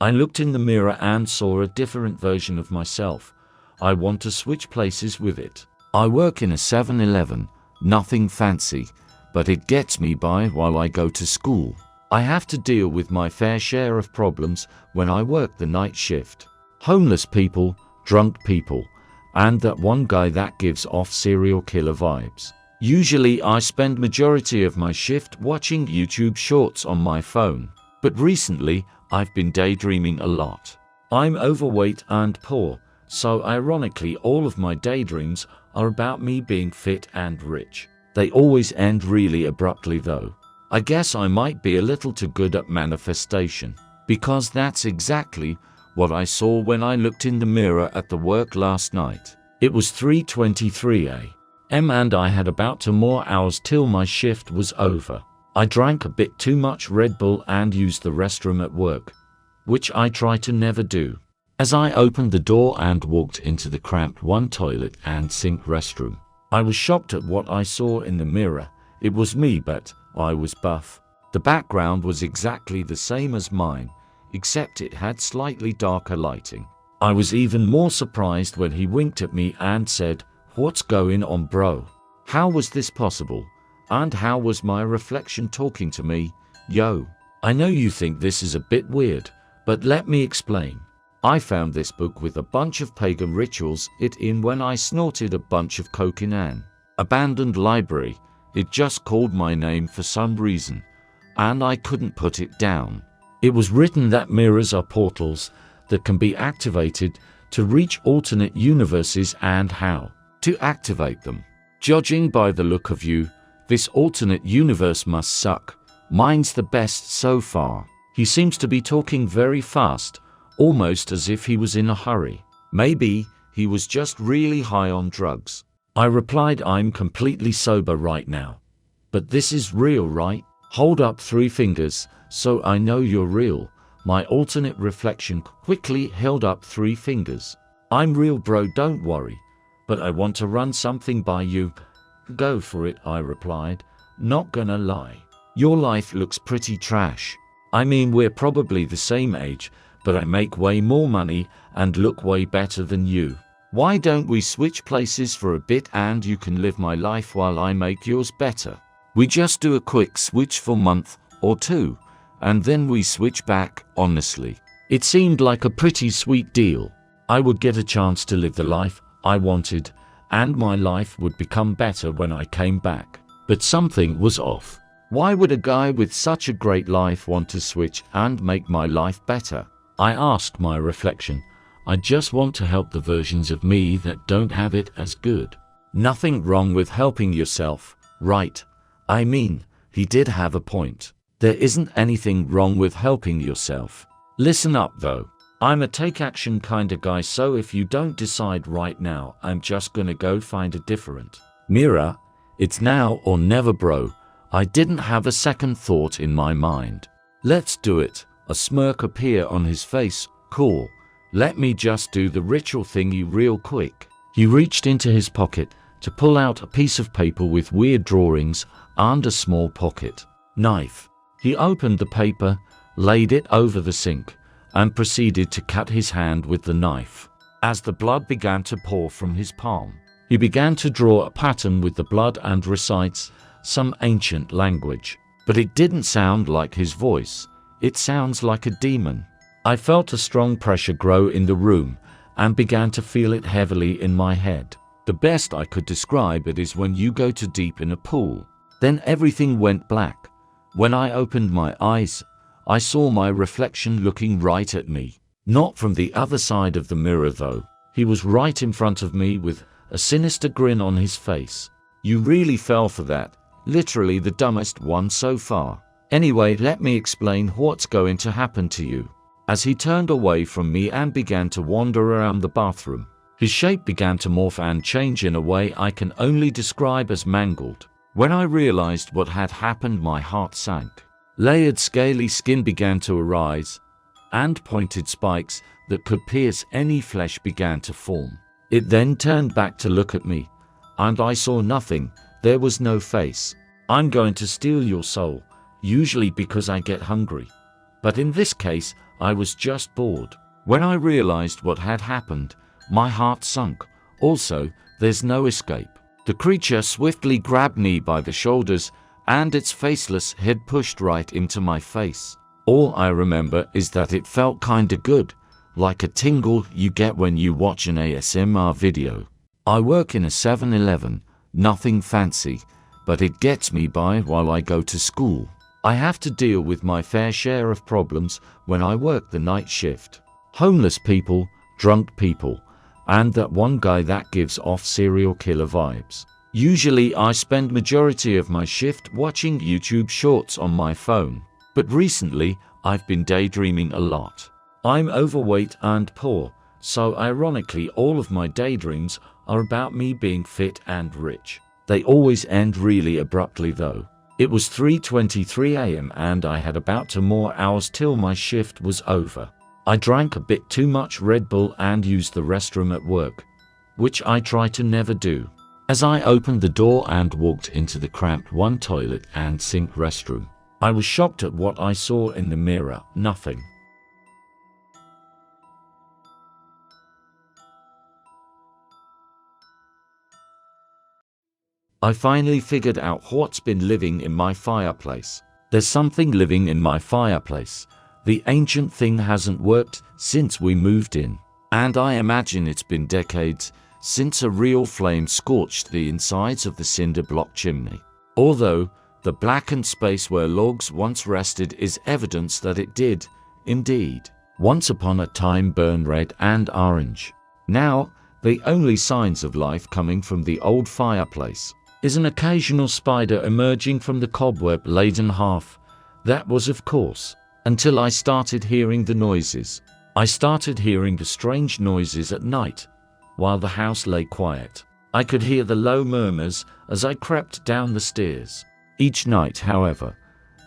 I looked in the mirror and saw a different version of myself. I want to switch places with it. I work in a 7-Eleven, nothing fancy, but it gets me by while I go to school. I have to deal with my fair share of problems when I work the night shift. Homeless people, drunk people, and that one guy that gives off serial killer vibes. Usually I spend majority of my shift watching YouTube shorts on my phone, but recently I've been daydreaming a lot. I'm overweight and poor, so ironically all of my daydreams are about me being fit and rich. They always end really abruptly though. I guess I might be a little too good at manifestation, because that's exactly what I saw when I looked in the mirror at the work last night. It was 3:23 a.m. and I had about 2 more hours till my shift was over. I drank a bit too much Red Bull and used the restroom at work, which I try to never do. As I opened the door and walked into the cramped one toilet and sink restroom, I was shocked at what I saw in the mirror. It was me, but I was buff. The background was exactly the same as mine, except it had slightly darker lighting. I was even more surprised when he winked at me and said, "What's going on, bro? How was this possible? And how was my reflection talking to me? Yo, I know you think this is a bit weird, but let me explain. I found this book with a bunch of pagan rituals in when I snorted a bunch of coke in an abandoned library. It just called my name for some reason, and I couldn't put it down. It was written that mirrors are portals that can be activated to reach alternate universes and how to activate them. Judging by the look of you, this alternate universe must suck. Mine's the best so far." He seems to be talking very fast, almost as if he was in a hurry. Maybe he was just really high on drugs. I replied, "I'm completely sober right now. But this is real, right? Hold up 3 fingers, so I know you're real." My alternate reflection quickly held up 3 fingers. "I'm real, bro, don't worry. But I want to run something by you." "Go for it," I replied. "Not gonna lie. Your life looks pretty trash. I mean, we're probably the same age, but I make way more money and look way better than you. Why don't we switch places for a bit and you can live my life while I make yours better? We just do a quick switch for a month or 2, and then we switch back." Honestly, it seemed like a pretty sweet deal. I would get a chance to live the life I wanted, and my life would become better when I came back. But something was off. Why would a guy with such a great life want to switch and make my life better? I asked my reflection. I just want to help the versions of me that don't have it as good. Nothing wrong with helping yourself, right? I mean, he did have a point. There isn't anything wrong with helping yourself. Listen up though. I'm a take action kinda guy, so if you don't decide right now, I'm just gonna go find a different mirror. It's now or never, bro. I didn't have a second thought in my mind. Let's do it. A smirk appeared on his face. Cool. Let me just do the ritual thingy real quick. He reached into his pocket to pull out a piece of paper with weird drawings and a small pocket knife. He opened the paper, laid it over the sink, and proceeded to cut his hand with the knife. As the blood began to pour from his palm, he began to draw a pattern with the blood and recites some ancient language. But it didn't sound like his voice. It sounds like a demon. I felt a strong pressure grow in the room and began to feel it heavily in my head. The best I could describe it is when you go too deep in a pool. Then everything went black. When I opened my eyes, I saw my reflection looking right at me. Not from the other side of the mirror though. He was right in front of me with a sinister grin on his face. "You really fell for that. Literally the dumbest one so far. Anyway, let me explain what's going to happen to you." As he turned away from me and began to wander around the bathroom, his shape began to morph and change in a way I can only describe as mangled. When I realized what had happened, my heart sank. Layered scaly skin began to arise, and pointed spikes that could pierce any flesh began to form. It then turned back to look at me, and I saw nothing. There was no face. "I'm going to steal your soul, usually because I get hungry. But in this case, I was just bored. When I realized what had happened, my heart sunk. Also, there's no escape. The creature swiftly grabbed me by the shoulders, and its faceless head pushed right into my face. All I remember is that it felt kinda good, like a tingle you get when you watch an ASMR video. I work in a 7-Eleven, nothing fancy, but it gets me by while I go to school. I have to deal with my fair share of problems when I work the night shift. Homeless people, drunk people, and that one guy that gives off serial killer vibes. Usually I spend majority of my shift watching YouTube shorts on my phone, but recently I've been daydreaming a lot. I'm overweight and poor, so ironically all of my daydreams are about me being fit and rich. They always end really abruptly though. It was 3:23 AM and I had about 2 more hours till my shift was over. I drank a bit too much Red Bull and used the restroom at work, which I try to never do. As I opened the door and walked into the cramped one toilet and sink restroom, I was shocked at what I saw in the mirror. Nothing. I finally figured out what's been living in my fireplace. There's something living in my fireplace. The ancient thing hasn't worked since we moved in, and I imagine it's been decades since a real flame scorched the insides of the cinder block chimney. Although the blackened space where logs once rested is evidence that it did, indeed, once upon a time burn red and orange. Now, the only signs of life coming from the old fireplace is an occasional spider emerging from the cobweb-laden hearth. That was, of course, until I started hearing the noises. I started hearing the strange noises at night, while the house lay quiet. I could hear the low murmurs as I crept down the stairs. Each night, however,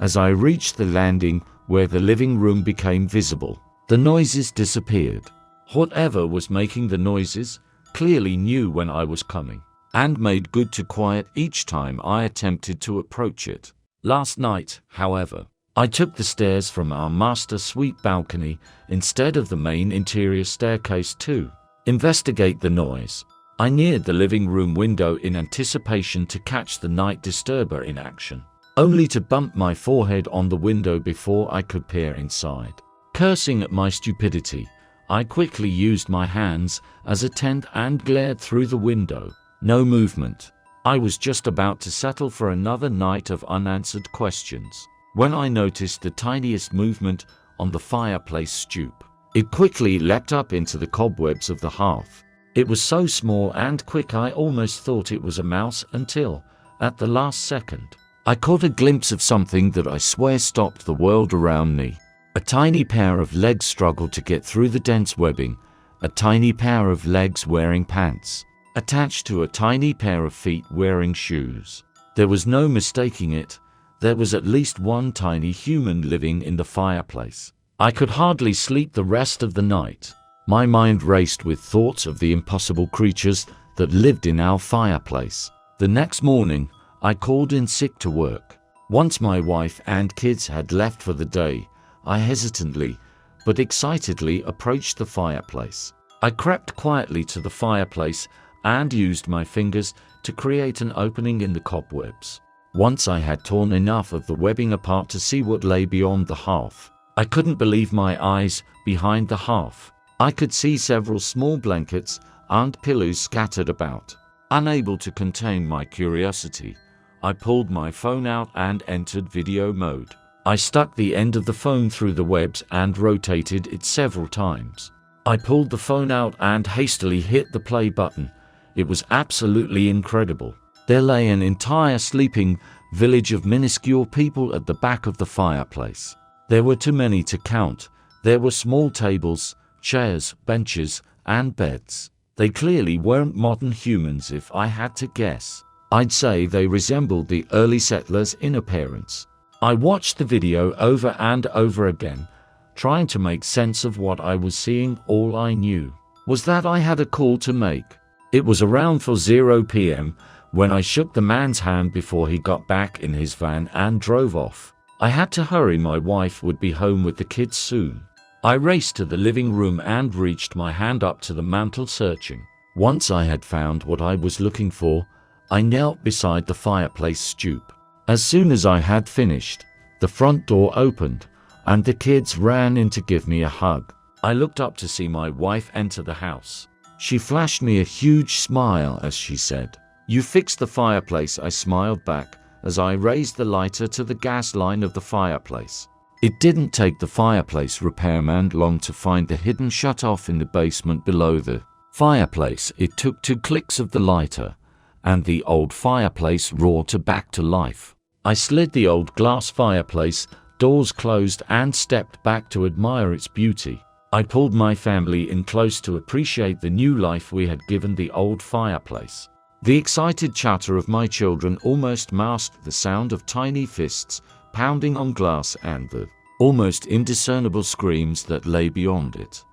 as I reached the landing where the living room became visible, the noises disappeared. Whatever was making the noises clearly knew when I was coming, and made good to quiet each time I attempted to approach it. Last night, however, I took the stairs from our master suite balcony instead of the main interior staircase to investigate the noise. I neared the living room window in anticipation to catch the night disturber in action, only to bump my forehead on the window before I could peer inside. Cursing at my stupidity, I quickly used my hands as a tent and glared through the window. No movement. I was just about to settle for another night of unanswered questions when I noticed the tiniest movement on the fireplace stoop. It quickly leapt up into the cobwebs of the hearth. It was so small and quick I almost thought it was a mouse until, at the last second, I caught a glimpse of something that I swear stopped the world around me. A tiny pair of legs struggled to get through the dense webbing, a tiny pair of legs wearing pants, attached to a tiny pair of feet wearing shoes. There was no mistaking it. There was at least one tiny human living in the fireplace. I could hardly sleep the rest of the night. My mind raced with thoughts of the impossible creatures that lived in our fireplace. The next morning, I called in sick to work. Once my wife and kids had left for the day, I hesitantly but excitedly approached the fireplace. I crept quietly to the fireplace and used my fingers to create an opening in the cobwebs. Once I had torn enough of the webbing apart to see what lay beyond the hearth, I couldn't believe my eyes. Behind the hearth, I could see several small blankets and pillows scattered about. Unable to contain my curiosity, I pulled my phone out and entered video mode. I stuck the end of the phone through the webs and rotated it several times. I pulled the phone out and hastily hit the play button. It was absolutely incredible. There lay an entire sleeping village of minuscule people at the back of the fireplace. There were too many to count. There were small tables, chairs, benches, and beds. They clearly weren't modern humans if I had to guess. I'd say they resembled the early settlers in appearance. I watched the video over and over again, trying to make sense of what I was seeing. All I knew was that I had a call to make. It was around 4:00 p.m. when I shook the man's hand before he got back in his van and drove off. I had to hurry. My wife would be home with the kids soon. I raced to the living room and reached my hand up to the mantel searching. Once I had found what I was looking for, I knelt beside the fireplace stoop. As soon as I had finished, the front door opened, and the kids ran in to give me a hug. I looked up to see my wife enter the house. She flashed me a huge smile as she said, "You fixed the fireplace." I smiled back as I raised the lighter to the gas line of the fireplace. It didn't take the fireplace repairman long to find the hidden shut-off in the basement below the fireplace. It took 2 clicks of the lighter, and the old fireplace roared back to life. I slid the old glass fireplace, doors closed, and stepped back to admire its beauty. I pulled my family in close to appreciate the new life we had given the old fireplace. The excited chatter of my children almost masked the sound of tiny fists pounding on glass and the almost indiscernible screams that lay beyond it.